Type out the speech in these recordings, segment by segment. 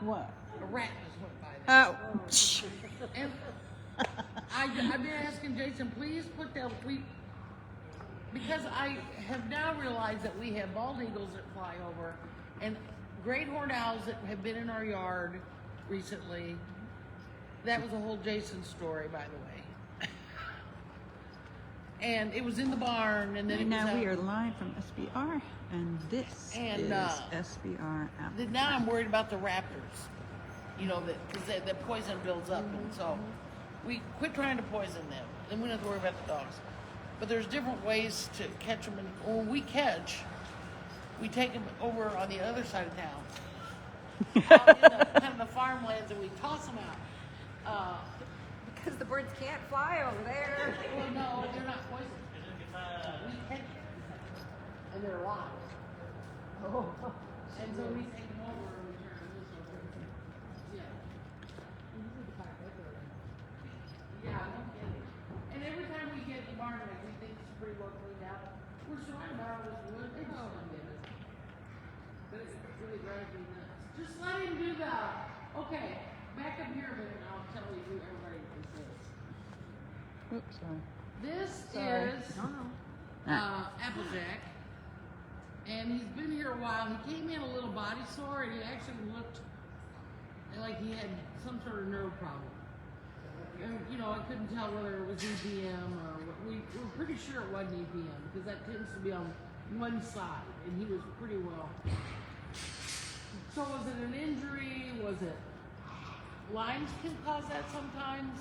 What? A rat just went by there. Oh. And I've been asking Jason, please put that, because I have now realized that we have bald eagles that fly over and great horned owls that have been in our yard recently. That was a whole Jason story, by the way. And it was in the barn, and then And it was now we out. are live from SBR, and this is SBR Applejack. Now I'm worried about the raptors. You know, because the poison builds up, and so we quit trying to poison them. Then we don't have to worry about the dogs. But there's different ways to catch them. And when we catch, we take them over on the other side of town, out in the, kind of the farmlands, and we toss them out. Because the birds can't fly over there. Well, no, they're not poisonous. We catch them, and they're alive. Oh. And so we take them over and we turn them this over. Yeah. Yeah, no kidding. And every time we get the barn, like, we think it's pretty well cleaned out. We're surrounded by all this wood. They just don't get it. But it really drives me nuts. Just let him do that. Okay, back up here a minute and I'll tell you who everybody this is. Oops, sorry. This Sorry. is Ah. Applejack. And he's been here a while. He came in a little body sore, and he actually looked like he had some sort of nerve problem. And, you know, I couldn't tell whether it was EPM or we were pretty sure it wasn't EPM because that tends to be on one side, and he was pretty well. So was it an injury? Was it Lyme's can cause that sometimes?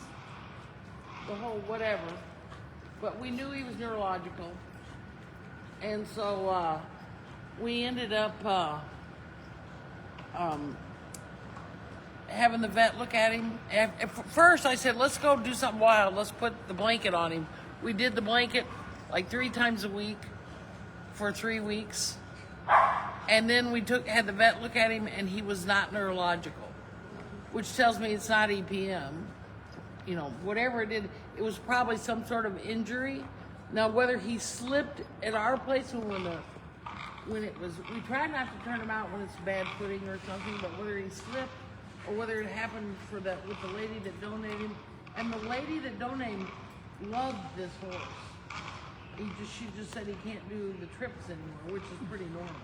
The whole whatever. But we knew he was neurological, and so we ended up having the vet look at him. And first I said, let's go do something wild. Let's put the blanket on him. We did the blanket like 3 times a week for 3 weeks. And then we had the vet look at him, and he was not neurological, which tells me it's not EPM. You know, whatever it did, it was probably some sort of injury. Now, whether he slipped at our place when it was, we try not to turn him out when it's bad footing or something, but whether he slipped or whether it happened with the lady that donated him, and the lady that donated him loved this horse. She just said he can't do the trips anymore, which is pretty normal.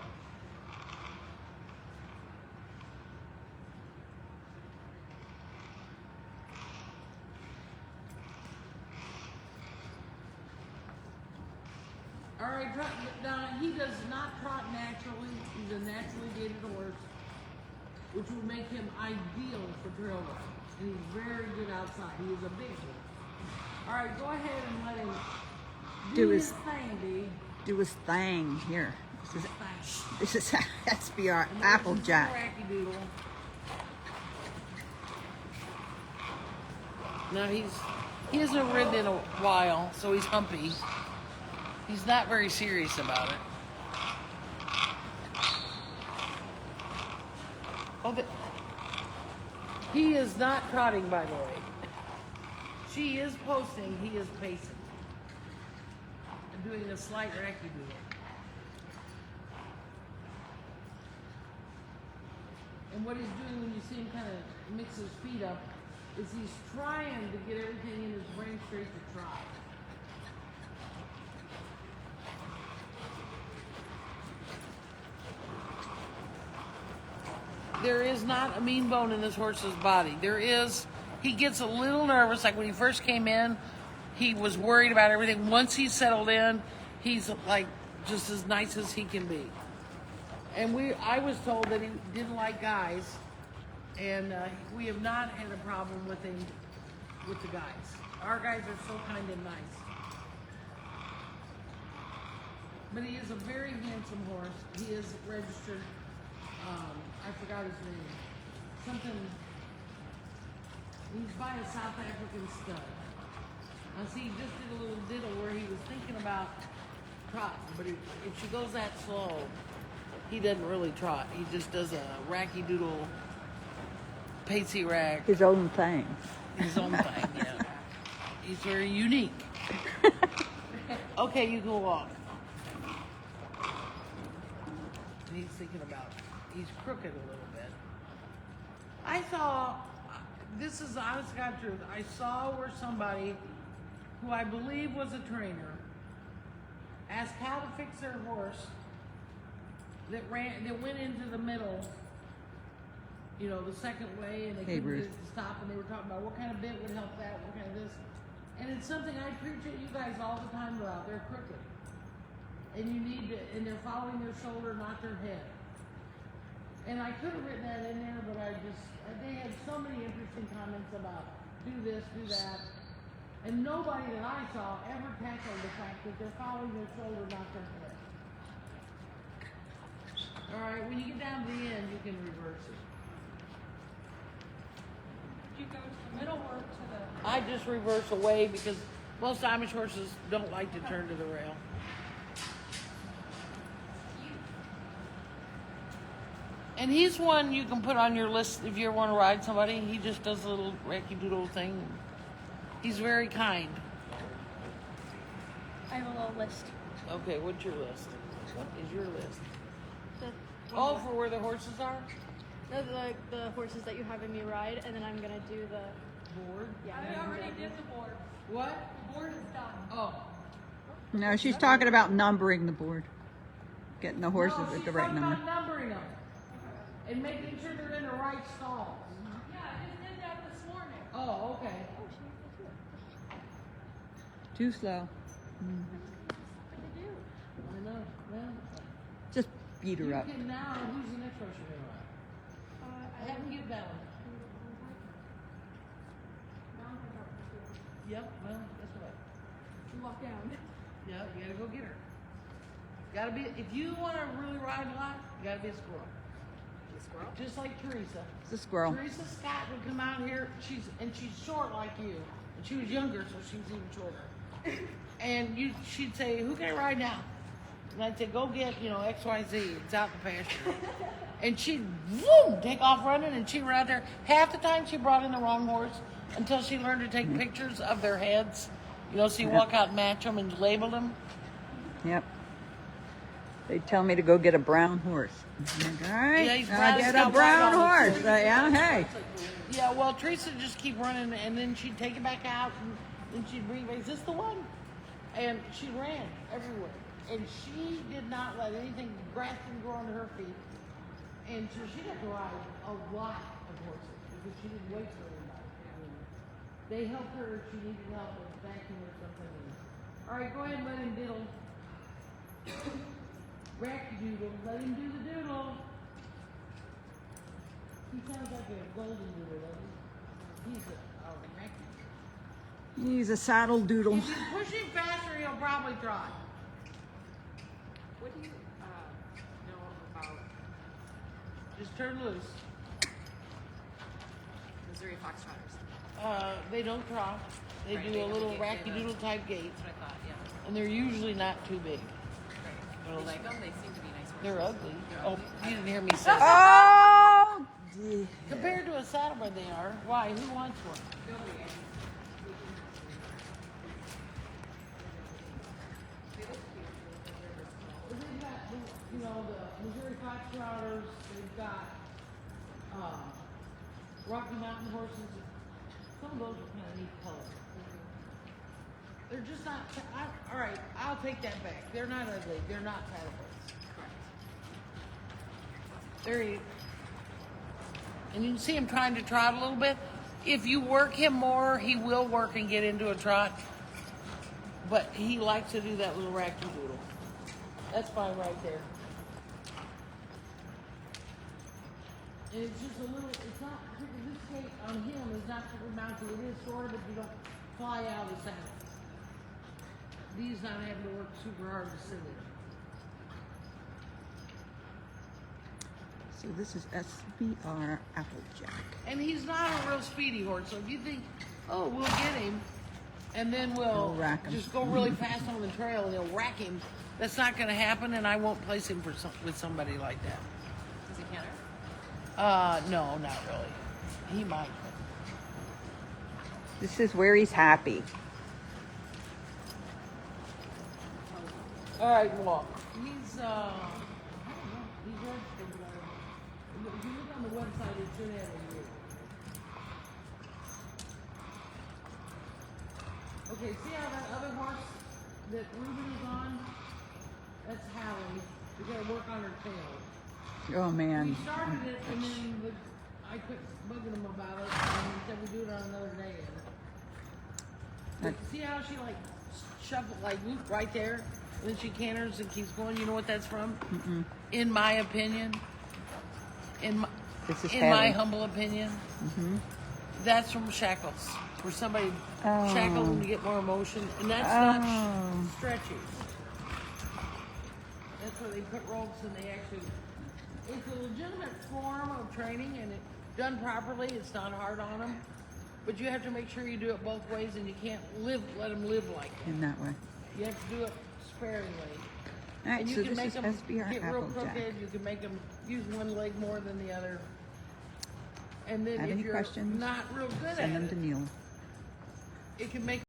All right, now he does not trot naturally. He's a naturally gaited horse, which would make him ideal for trail running. And he's very good outside. He is a big horse. All right, go ahead and let him do his thing, D. Do his thing here. This is SBR Applejack. Now he hasn't ridden in a while, so he's humpy. He's not very serious about it. He is not trotting, by the way. She is posting, he is pacing. And doing a slight rackadoodle. And what he's doing when you see him kind of mix his feet up is he's trying to get everything in his brain straight to trot. There is not a mean bone in this horse's body. He gets a little nervous, like when he first came in, he was worried about everything. Once he's settled in, he's like just as nice as he can be. And I was told that he didn't like guys, and we have not had a problem with him, with the guys. Our guys are so kind and nice. But he is a very handsome horse. He is registered. I forgot his name. Something. He's by a South African stud. Now see, he just did a little diddle where he was thinking about trotting, but if she goes that slow, he doesn't really trot. He just does a racky doodle, pacey rack. His own thing. His own thing, yeah. He's very unique. Okay, you can walk. And he's thinking about, he's crooked a little bit. I saw, this is the honest to God truth, I saw where somebody who I believe was a trainer asked how to fix their horse that went into the middle, you know, the second way, and they couldn't get it to stop, and they were talking about what kind of bit would help that, what kind of this. And it's something I preach at you guys all the time about. They're crooked. And you need to, and they're following their shoulder, not their head. And I could have written that in there, but they had so many interesting comments about do this, do that. And nobody that I saw ever tackled the fact that they're following their shoulder, not their head. All right, when you get down to the end, you can reverse it. Do you go to the middle or to the... I just reverse away because most Amish horses don't like to turn to the rail. And he's one you can put on your list if you ever want to ride somebody. He just does a little racky-doodle thing. He's very kind. I have a little list. Okay, what's your list? What is your list? The, Oh, for where the horses are? the horses that you having me ride, and then I'm gonna do the Board? yeah. I already did the board. What? The board is done. Oh. No, she's talking about numbering the board. Getting the horses No, at she's the right talking number. about numbering them. And making sure they're in the right stalls. Yeah, I just did that this morning. Oh, okay. Too slow. I know. Well, Just beat her you up. can now, who's the next horse you're going to ride? I haven't get down. Yep, well, guess what? Walk down. Yeah, you gotta go get her. Gotta be, if you wanna really ride a lot, you gotta be a squirrel. Just like Teresa. It's a squirrel. Teresa Scott would come out here, she's short like you. And she was younger, so she was even shorter. And she'd say, who can I ride now? And I'd say, go get, XYZ. It's out in the pasture. And she'd, whoom, take off running, and she'd ride there. Half the time she brought in the wrong horse until she learned to take pictures of their heads. So you walk out and match them and label them. Yep. They tell me to go get a brown horse. I'm like, all right, Yeah, he's I'll brown, get he's a got brown white on horse. Yeah, hey. Yeah, well, Teresa would just keep running, and then she'd take it back out, and then she'd bring it back. Is this the one? And she ran everywhere. And she did not let anything, grass didn't grow under her feet. And so she got to ride a lot of horses because she didn't wait for anybody. They helped her if she needed help with vacuum or something. All right, go ahead and let him diddle. Racky doodle, let him do the doodle. He sounds like a golden doodle, doesn't he? He's a racky. He's a saddle doodle. If you push him faster, he'll probably trot. What do you know about Just turn loose. Missouri Foxtrotters? They don't trot. They Right, do they a have little a gait, they racky doodle type gait, That's what I thought, yeah. and they're usually not too big. Right. You like them? They seem to be nice horses. They're ugly. Oh, you didn't hear me say that. Oh! Compared to a saddlebred, they are. Why? Who wants one? They've got, the Missouri Foxtrotters. They've got Rocky Mountain horses. Some of those are kind of neat colors. They're just not. All right, I'll take that back. They're not ugly. They're not saddlebreds. They're. And you can see him trying to trot a little bit. If you work him more, he will work and get into a trot. But he likes to do that little racky doodle. That's fine right there. And it's just a little, it's not, this gait on him is not super bouncy. It is sort of, but you don't fly out of the saddle. These not having to work super hard to sit in. So this is SBR Applejack. And he's not a real speedy horse, so if you think, oh, we'll get him, and then we'll rack him. just go really fast on the trail and he'll rack him, that's not going to happen, and I won't place him with somebody like that. Does he canter? No, not really. He might. This is where he's happy. All right, walk. He's, I don't know, he's registered, but if you look on the website, it should have a year. Okay, see how that other horse that Ruben is on? That's Hallie. We gotta work on her tail. Oh We man. started it and then I quit bugging him about it and he said we do it on another day. But see how she like shuffled, like whoop, right there? And then she canters and keeps going. You know what that's from? Mm-mm. In my opinion. In my, This is in my Hallie. humble opinion. Mm-hmm. That's from shackles, where somebody shackled them to get more emotion, and that's not stretchy. That's where they put ropes and they actually. It's a legitimate form of training, and it done properly, it's not hard on them. But you have to make sure you do it both ways, and you can't let them live like that. In that way. You have to do it sparingly. All right, And you so can this make is them SBR get real Applejack. crooked. You can make them use one leg more than the other. And then Have if any you're questions? not real good Send at them to it, Neil. it can make